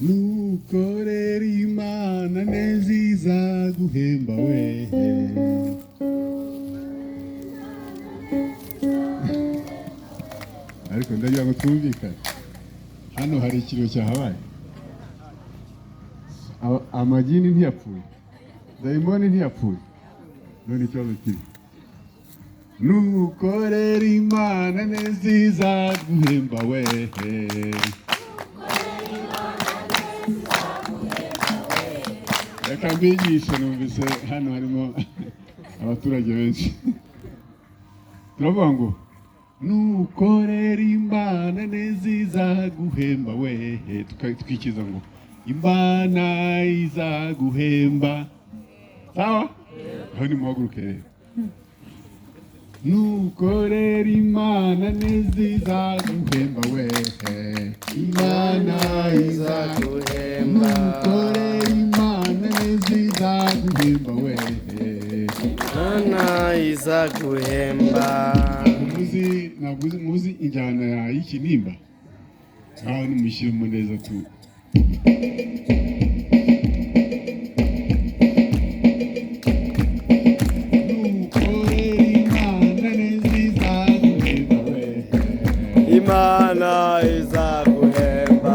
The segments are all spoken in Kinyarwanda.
nukorera imana neza izaguhemba we. Ariko ndagira ngo twumvikane, hano hari ikiriyo cyahabaye. Amagini ntiyapfuye, dayimoni ntiyapfuye, none ikibazo kiri nukorera imana neza izaguhemba we. Reka mbigishe, numvise hano harimo abaturage benshi. Turavuga ngo nukorera imana neza izaguhemba we. Twikiza ngo imana izaguhemba. Sawa? Aho ni muhaguruke rero. Nukorera imana neza izaguhemba we. Imana izaguhemba. Nukorera imana neza izaguhemba we. Imana izaguhemba. Muzi injyana y'ikinimba? Aho nimushyiremo neza tu. Imana izaguhemba.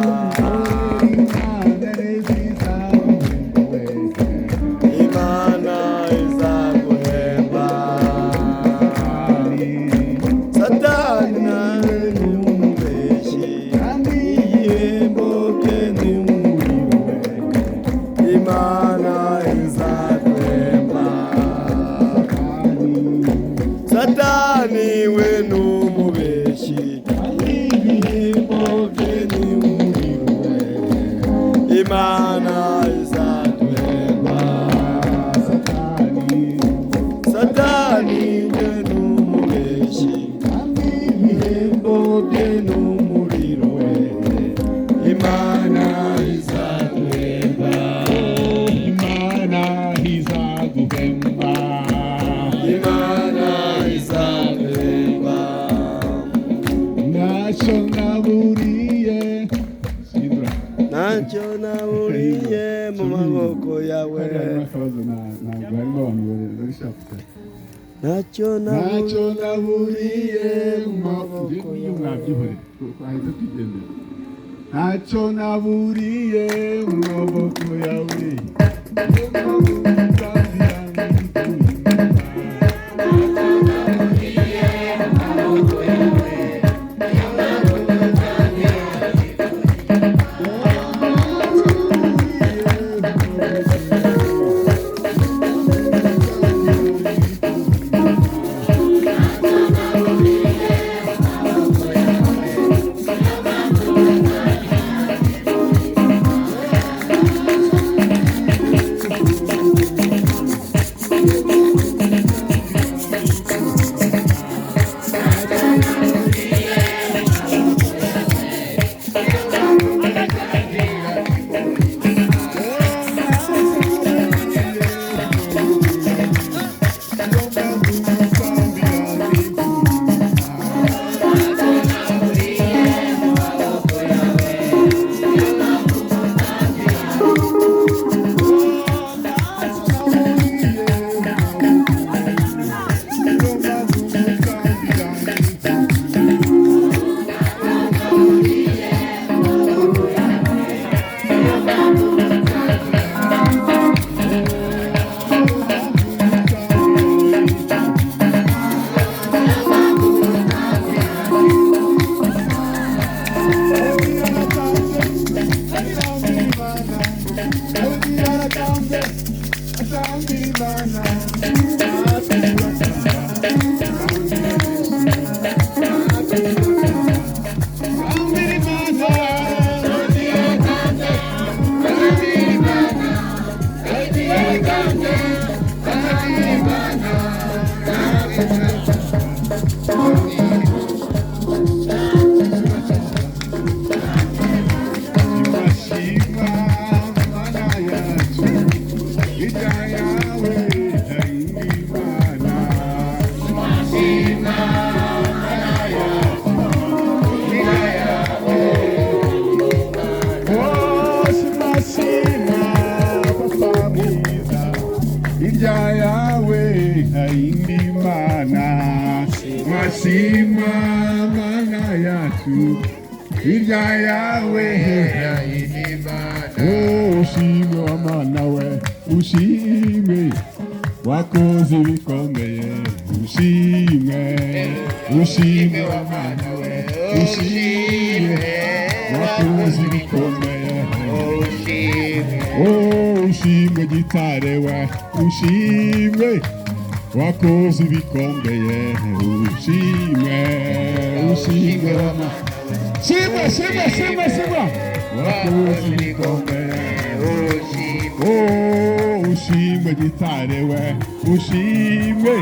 Imana izaguhemba. Satani nawe numubeshyi, igihembo bye ni umuriro we. Imana izaguhemba. Satani we numubeshyi, Imana izaguhemba. Satani we numubeshyi, igihembo bye ni umuriro we. Imana izaguhemba. Imana izaguhemba. Imana izaguhemba. Ntacyo naburiye, ntacyo naburiye mu maboko yawe. Ntacyo naburiye mu maboko yawe. Ntacyo naburiye mu maboko yawe. yacu hirya yawe ushimwe wa mana we ushimwe wakoze ibikomeye ushimwe ushimwe wa mana we ushimwe wakoze ibikomeye ushimwe gitare we ushimwe wakoze ibikomeye ushimwe ushimwe wa mana Shima wakoze ibikomeye ushimwe gitare we ushimwe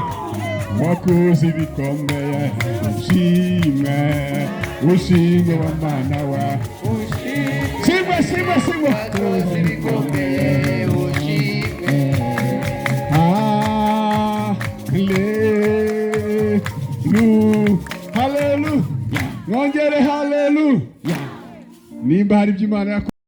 wakoze ibikomeye ushimwe ushimwe wa mana we shima wakoze ibikomeye ushimwe hallelujah mwongere hallelujah nimba hari by'Imana